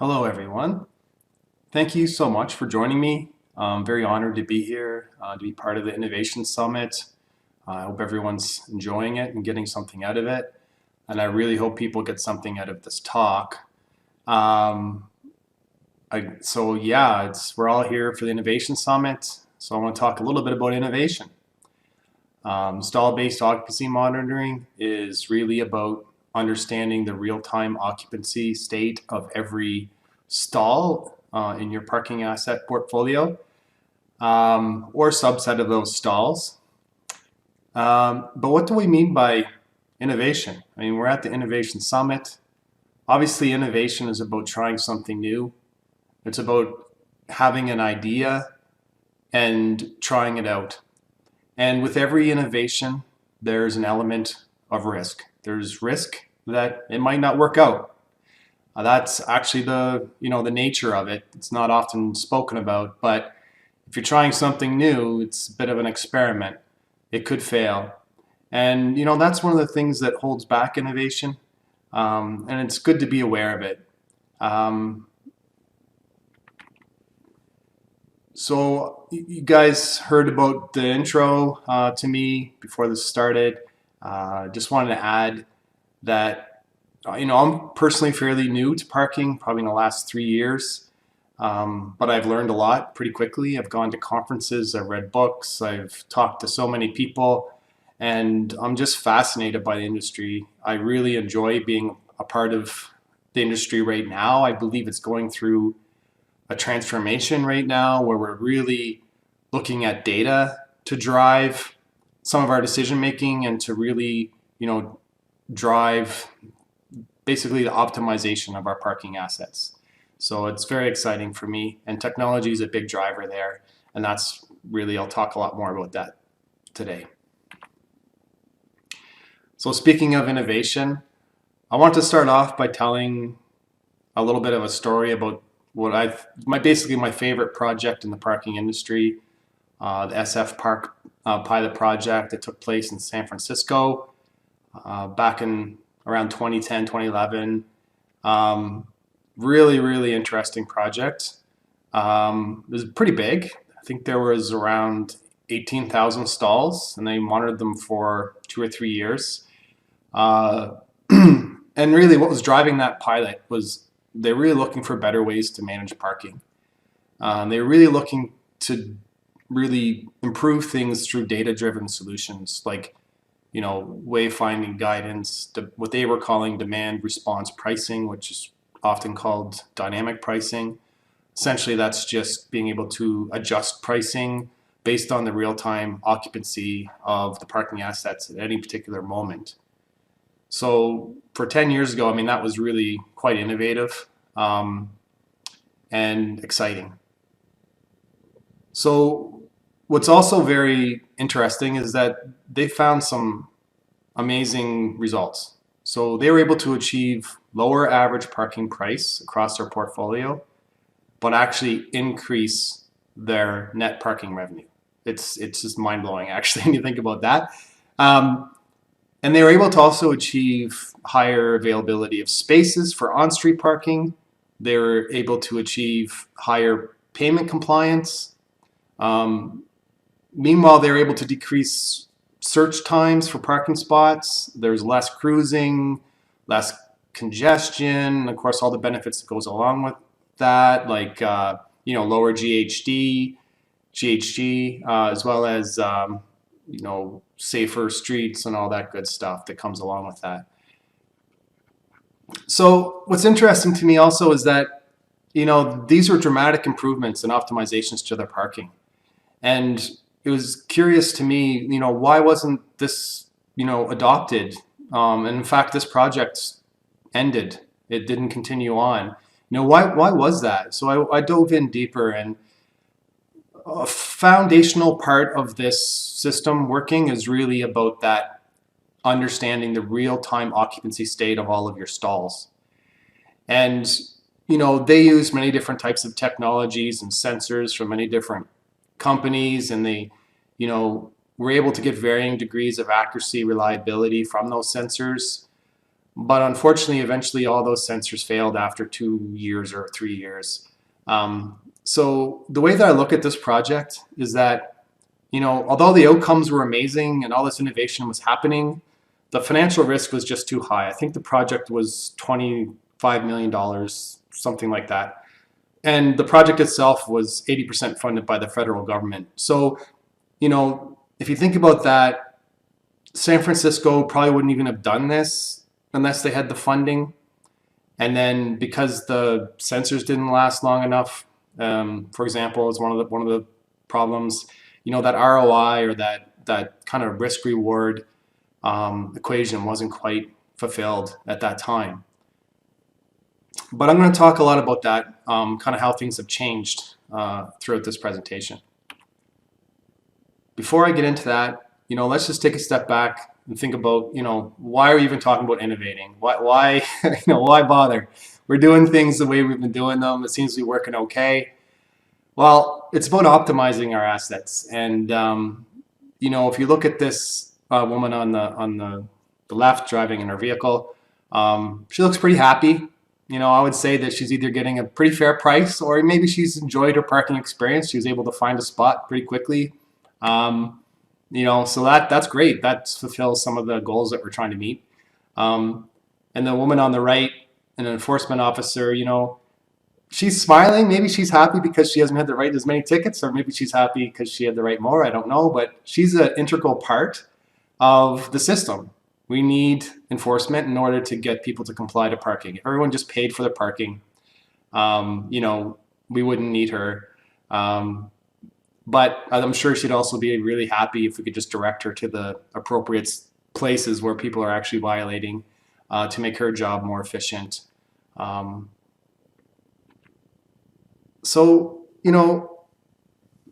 Hello, everyone. Thank you so much for joining me. I'm very honored to be here, to be part of the Innovation Summit. I hope everyone's enjoying it and getting something out of it. And I really hope people get something out of this talk. Um, we're all here for the Innovation Summit. So I want to talk a little bit about innovation. Stall-based occupancy monitoring is really about understanding the real-time occupancy state of every stall in your parking asset portfolio, or subset of those stalls. But what do we mean by innovation? I mean, we're at the Innovation Summit. Obviously, innovation is about trying something new. It's about having an idea and trying it out. And with every innovation, there's an element of risk. There's risk that it might not work out. That's actually the nature of it. It's not often spoken about, but if you're trying something new, it's a bit of an experiment. It could fail. And that's one of the things that holds back innovation. And it's good to be aware of it. So you guys heard about the intro to me before this started. Just wanted to add that I'm personally fairly new to parking, probably in the last 3 years, but I've learned a lot pretty quickly. I've gone to conferences, I've read books, I've talked to so many people, and I'm just fascinated by the industry. I really enjoy being a part of the industry right now. I believe it's going through a transformation right now where we're really looking at data to drive some of our decision making and to really, drive basically the optimization of our parking assets. So it's very exciting for me, and technology is a big driver there, and that's really, I'll talk a lot more about that today. So speaking of innovation, I want to start off by telling a little bit of a story about basically my favorite project in the parking industry, the SF Park pilot project that took place in San Francisco back in around 2010, 2011. Really, really interesting project. It was pretty big. I think there was around 18,000 stalls, and they monitored them for 2 or 3 years. And really what was driving that pilot was they're really looking for better ways to manage parking. They're really looking to really improve things through data-driven solutions, like wayfinding guidance, what they were calling demand response pricing, which is often called dynamic pricing. Essentially, that's just being able to adjust pricing based on the real-time occupancy of the parking assets at any particular moment. So for 10 years ago, I mean, that was really quite innovative and exciting. So what's also very interesting is that they found some amazing results. So they were able to achieve lower average parking price across their portfolio, but actually increase their net parking revenue. It's just mind-blowing, actually, when you think about that. And they were able to also achieve higher availability of spaces for on-street parking. They were able to achieve higher payment compliance. Meanwhile, they were able to decrease search times for parking spots. There's less cruising, less congestion, and of course, all the benefits that goes along with that, like lower GHG, as well as safer streets and all that good stuff that comes along with that. So what's interesting to me also is that, these were dramatic improvements and optimizations to their parking. And it was curious to me, why wasn't this, adopted? And in fact, this project ended. It didn't continue on. Why was that? So I dove in deeper, and a foundational part of this system working is really about that understanding the real-time occupancy state of all of your stalls. And they use many different types of technologies and sensors from many different companies, and they were able to get varying degrees of accuracy, reliability from those sensors. But unfortunately, eventually all those sensors failed after 2 years or 3 years. So the way that I look at this project is that, although the outcomes were amazing and all this innovation was happening, the financial risk was just too high. I think the project was $25 million, something like that. And the project itself was 80% funded by the federal government. So, if you think about that, San Francisco probably wouldn't even have done this unless they had the funding. And then because the sensors didn't last long enough, for example, is one of the problems. That ROI, or that kind of risk reward equation wasn't quite fulfilled at that time. But I'm going to talk a lot about that, kind of how things have changed throughout this presentation. Before I get into that, let's just take a step back and think about, why are we even talking about innovating? Why why bother? We're doing things the way we've been doing them. It seems to be working okay. Well, it's about optimizing our assets. And, if you look at this woman on the left driving in her vehicle, she looks pretty happy. I would say that she's either getting a pretty fair price, or maybe she's enjoyed her parking experience. She was able to find a spot pretty quickly. So that's great. That fulfills some of the goals that we're trying to meet. And the woman on the right, an enforcement officer, she's smiling. Maybe she's happy because she hasn't had to write as many tickets, or maybe she's happy because she had to write more. I don't know, but she's an integral part of the system. We need enforcement in order to get people to comply to parking. If everyone just paid for the parking, we wouldn't need her. But I'm sure she'd also be really happy if we could just direct her to the appropriate places where people are actually violating, to make her job more efficient. So,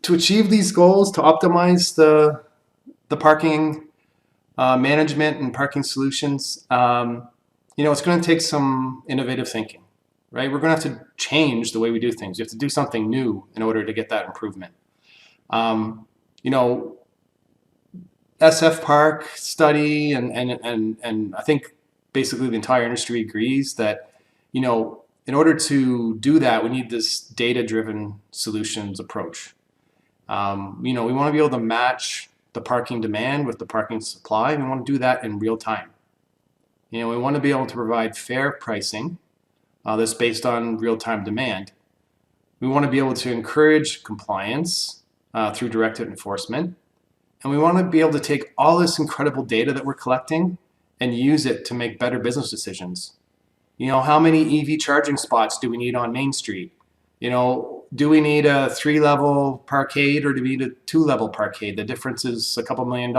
to achieve these goals, to optimize the parking management and parking solutions, it's going to take some innovative thinking, right? We're going to have to change the way we do things. You have to do something new in order to get that improvement. SF Park study and I think basically the entire industry agrees that, in order to do that, we need this data-driven solutions approach. We want to be able to match the parking demand with the parking supply. We want to do that in real time. We want to be able to provide fair pricing that's based on real-time demand. We want to be able to encourage compliance through directed enforcement. And we want to be able to take all this incredible data that we're collecting and use it to make better business decisions. How many EV charging spots do we need on Main Street? Do we need a 3-level parkade, or do we need a 2-level parkade? The difference is a couple $1 million.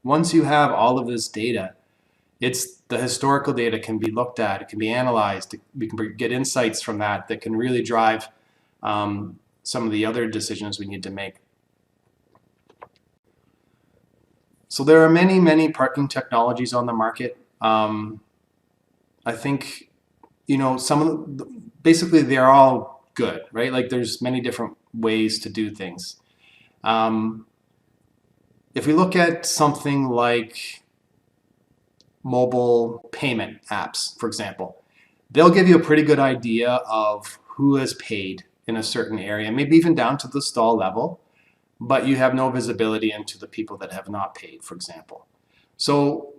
Once you have all of this data, the historical data can be looked at, it can be analyzed, we can get insights from that can really drive some of the other decisions we need to make. So there are many, many parking technologies on the market. I think, some of basically they're all good, right? Like there's many different ways to do things. If we look at something like mobile payment apps, for example, they'll give you a pretty good idea of who has paid in a certain area, maybe even down to the stall level, but you have no visibility into the people that have not paid, for example. So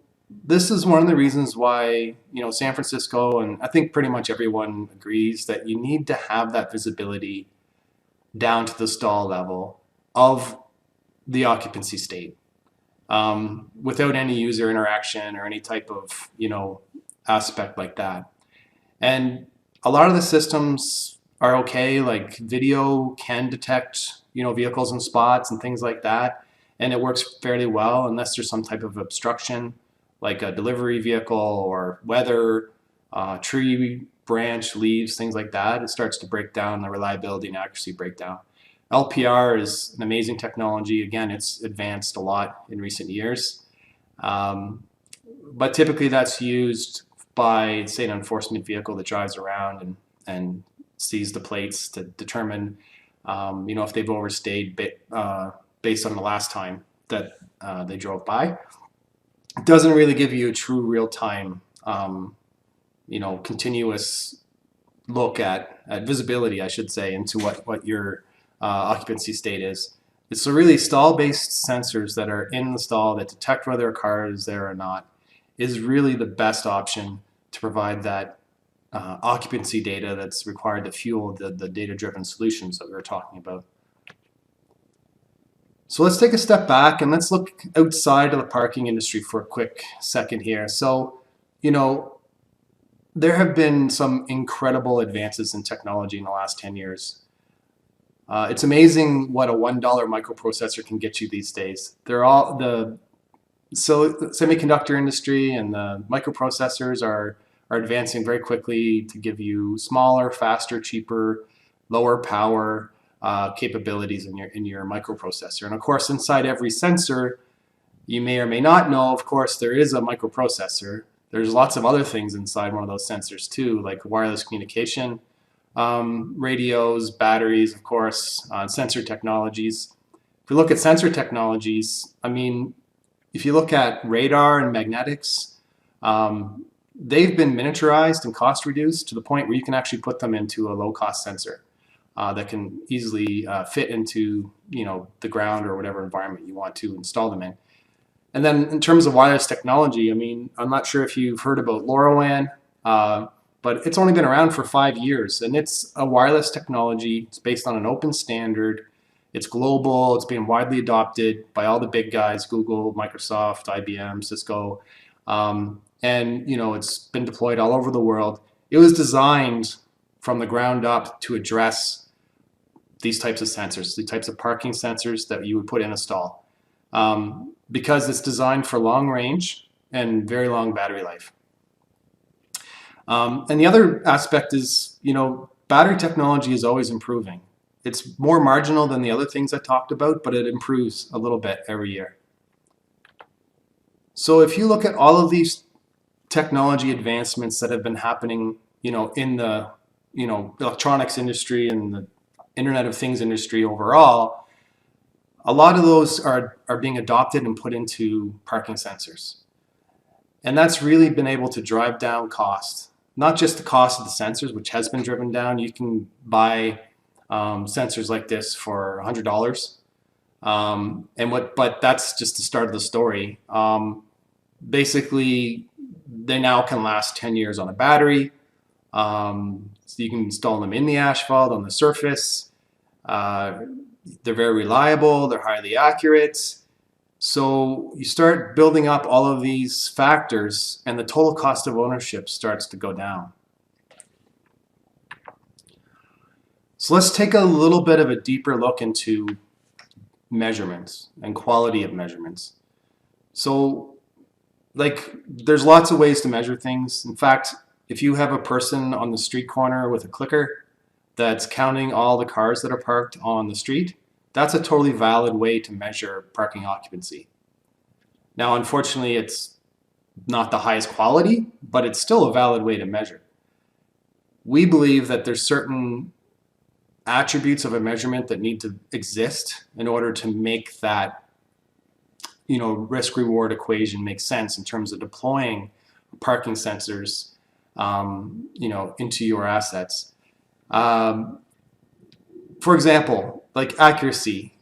this is one of the reasons why, San Francisco, and I think pretty much everyone agrees that you need to have that visibility down to the stall level of the occupancy state, without any user interaction or any type of, aspect like that. And a lot of the systems are okay, like video can detect, vehicles and spots and things like that, and it works fairly well unless there's some type of obstruction, like a delivery vehicle or weather, tree branch, leaves, things like that. It starts to break down, the reliability and accuracy breakdown. LPR is an amazing technology. Again, it's advanced a lot in recent years. But typically that's used by, say, an enforcement vehicle that drives around and sees the plates to determine, if they've overstayed based on the last time that they drove by. It doesn't really give you a true real-time continuous look at visibility, I should say, into what your occupancy state is. It's so really stall-based sensors that are in the stall that detect whether a car is there or not is really the best option to provide that occupancy data that's required to fuel the data-driven solutions that we were talking about. So let's take a step back and let's look outside of the parking industry for a quick second here. So, there have been some incredible advances in technology in the last 10 years. It's amazing what a $1 microprocessor can get you these days. The semiconductor industry and the microprocessors are advancing very quickly to give you smaller, faster, cheaper, lower power capabilities in your microprocessor. And of course, inside every sensor, you may or may not know, of course, there is a microprocessor. There's lots of other things inside one of those sensors too, like wireless communication, radios, batteries, of course, sensor technologies. If we look at sensor technologies, if you look at radar and magnetics, they've been miniaturized and cost reduced to the point where you can actually put them into a low-cost sensor that can easily fit into the ground or whatever environment you want to install them in. And then in terms of wireless technology, I'm not sure if you've heard about LoRaWAN, but it's only been around for 5 years, and it's a wireless technology. It's based on an open standard. It's global. It's being widely adopted by all the big guys: Google, Microsoft, IBM, Cisco, and it's been deployed all over the world. It was designed from the ground up to address these types of sensors, the types of parking sensors that you would put in a stall, because it's designed for long range and very long battery life. And the other aspect is, battery technology is always improving. It's more marginal than the other things I talked about, but it improves a little bit every year. So if you look at all of these technology advancements that have been happening, in the, electronics industry and the Internet of Things industry overall, a lot of those are being adopted and put into parking sensors. And that's really been able to drive down costs. Not just the cost of the sensors, which has been driven down. You can buy sensors like this for $100. But that's just the start of the story. Basically, they now can last 10 years on a battery. So you can install them in the asphalt, on the surface. They're very reliable. They're highly accurate. So you start building up all of these factors, and the total cost of ownership starts to go down. So let's take a little bit of a deeper look into measurements and quality of measurements. So, there's lots of ways to measure things. In fact, if you have a person on the street corner with a clicker that's counting all the cars that are parked on the street, that's a totally valid way to measure parking occupancy. Now, unfortunately, it's not the highest quality, but it's still a valid way to measure. We believe that there's certain attributes of a measurement that need to exist in order to make that risk-reward equation make sense in terms of deploying parking sensors into your assets. For example, accuracy.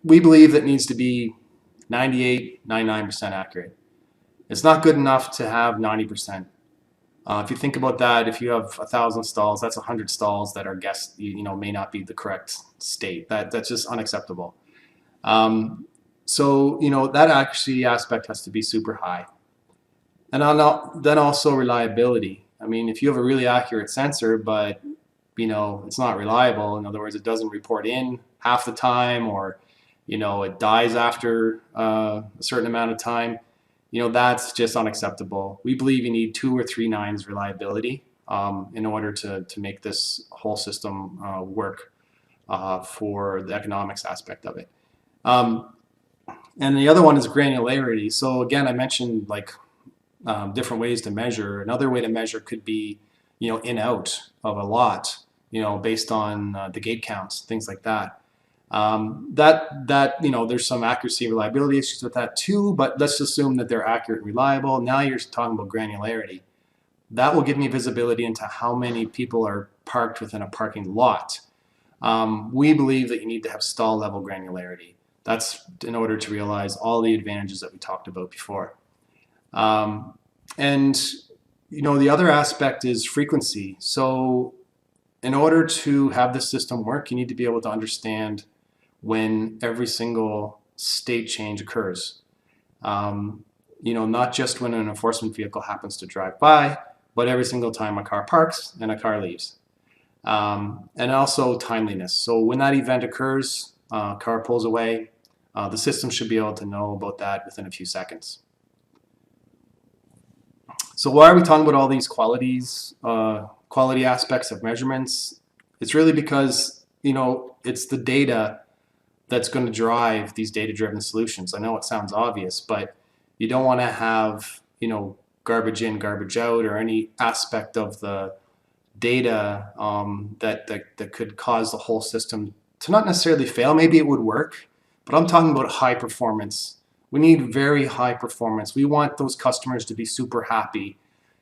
We believe that needs to be 98, 99% accurate. It's not good enough to have 90%. If you think about that, if you have 1,000 stalls, that's 100 stalls that are guessed, may not be the correct state. That's just unacceptable. So that accuracy aspect has to be super high. And then also reliability. If you have a really accurate sensor, but it's not reliable. In other words, it doesn't report in half the time, or it dies after a certain amount of time. That's just unacceptable. We believe you need 2 or 3 nines reliability in order to make this whole system work for the economics aspect of it. And the other one is granularity. So again, I mentioned different ways to measure. Another way to measure could be in out of a lot, based on the gate counts, things like that. There's some accuracy and reliability issues with that too, but let's assume that they're accurate and reliable. Now you're talking about granularity. That will give me visibility into how many people are parked within a parking lot. We believe that you need to have stall level granularity. That's in order to realize all the advantages that we talked about before. The other aspect is frequency. So in order to have the system work, you need to be able to understand when every single state change occurs. Not just when an enforcement vehicle happens to drive by, but every single time a car parks and a car leaves. And also timeliness. So when that event occurs, car pulls away, the system should be able to know about that within a few seconds. So why are we talking about all these quality aspects of measurements? It's really because, it's the data that's going to drive these data-driven solutions. I know it sounds obvious, but you don't want to have, garbage in, garbage out, or any aspect of the data that could cause the whole system to not necessarily fail. Maybe it would work, but I'm talking about high performance. We need very high performance. We want those customers to be super happy.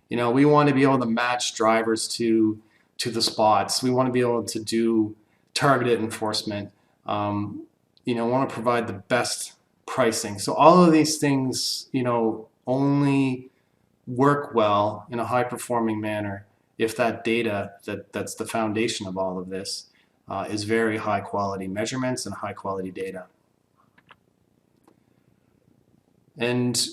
We want to be able to match drivers to the spots. We want to be able to do targeted enforcement. Want to provide the best pricing. So all of these things, only work well in a high performing manner if that data that's the foundation of all of this is very high quality measurements and high quality data. And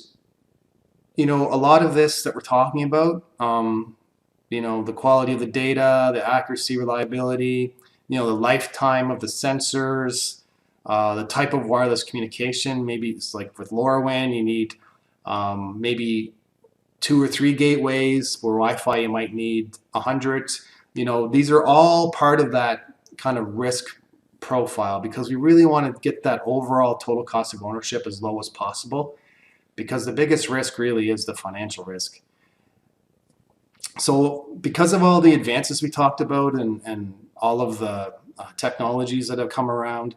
a lot of this that we're talking about, the quality of the data, the accuracy, reliability, the lifetime of the sensors, the type of wireless communication. Maybe it's like with LoRaWAN, you need maybe 2 or 3 gateways. For Wi-Fi, you might need 100. These are all part of that kind of risk profile, because we really want to get that overall total cost of ownership as low as possible, because the biggest risk really is the financial risk. So because of all the advances we talked about and all of the technologies that have come around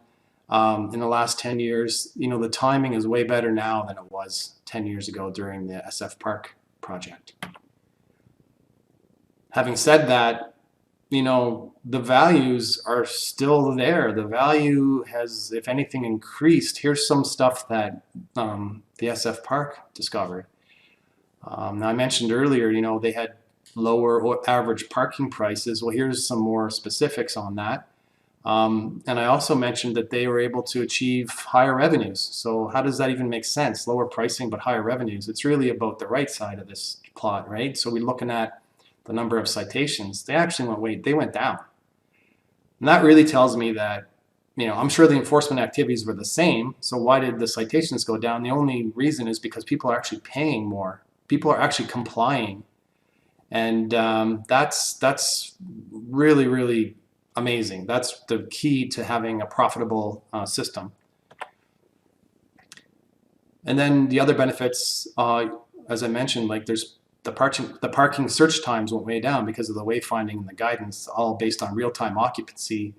in the last 10 years, the timing is way better now than it was 10 years ago during the SF Park project. Having said that, the values are still there. The value has, if anything, increased. Here's some stuff that the SF Park discovered. Now I mentioned earlier, they had lower average parking prices. Well, here's some more specifics on that. And I also mentioned that they were able to achieve higher revenues. So how does that even make sense? Lower pricing, but higher revenues. It's really about the right side of this plot, right? So we're looking at the number of citations. They actually went down. And that really tells me that, I'm sure the enforcement activities were the same. So why did the citations go down? The only reason is because people are actually paying more. People are actually complying. And that's really, really amazing. That's the key to having a profitable system. And then the other benefits, as I mentioned, like there's the parking search times went way down because of the wayfinding and the guidance, all based on real-time occupancy.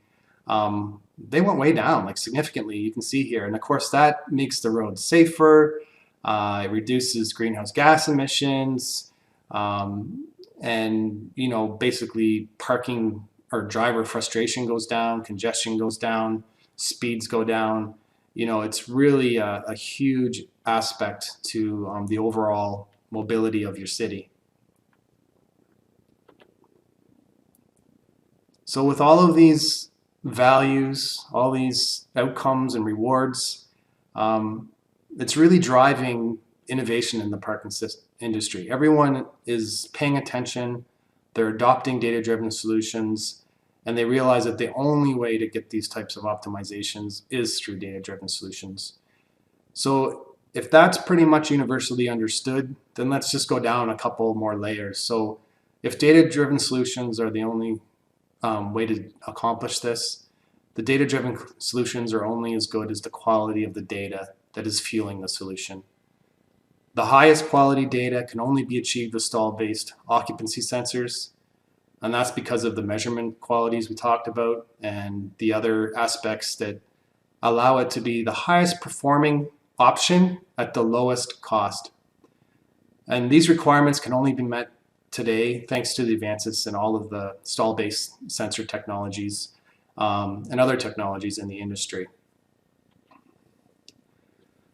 They went way down, like significantly, you can see here. And of course, that makes the road safer. It reduces greenhouse gas emissions. And basically parking or driver frustration goes down, congestion goes down, speeds go down. It's really a huge aspect to the overall mobility of your city. So with all of these values, all these outcomes and rewards, it's really driving innovation in the parking industry. Everyone is paying attention, they're adopting data-driven solutions, and they realize that the only way to get these types of optimizations is through data-driven solutions. So if that's pretty much universally understood, then let's just go down a couple more layers. So if data-driven solutions are the only way to accomplish this, the data-driven solutions are only as good as the quality of the data that is fueling the solution. The highest quality data can only be achieved with stall-based occupancy sensors, and that's because of the measurement qualities we talked about and the other aspects that allow it to be the highest performing option at the lowest cost. And these requirements can only be met today thanks to the advances in all of the stall-based sensor technologies and other technologies in the industry.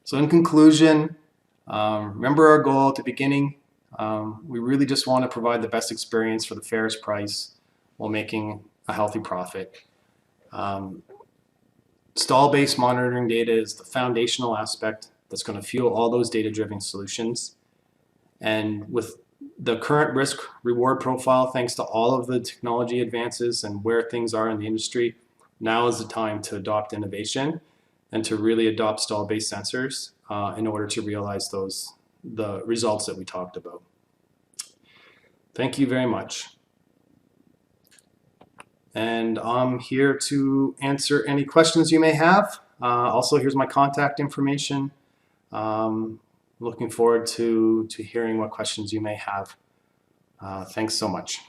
So in conclusion, remember our goal at the beginning. We really just want to provide the best experience for the fairest price while making a healthy profit. Stall-based monitoring data is the foundational aspect that's going to fuel all those data-driven solutions. And with the current risk-reward profile, thanks to all of the technology advances and where things are in the industry, now is the time to adopt innovation and to really adopt stall-based sensors in order to realize the results that we talked about. Thank you very much. And I'm here to answer any questions you may have. Also, here's my contact information. Looking forward to hearing what questions you may have. Thanks so much.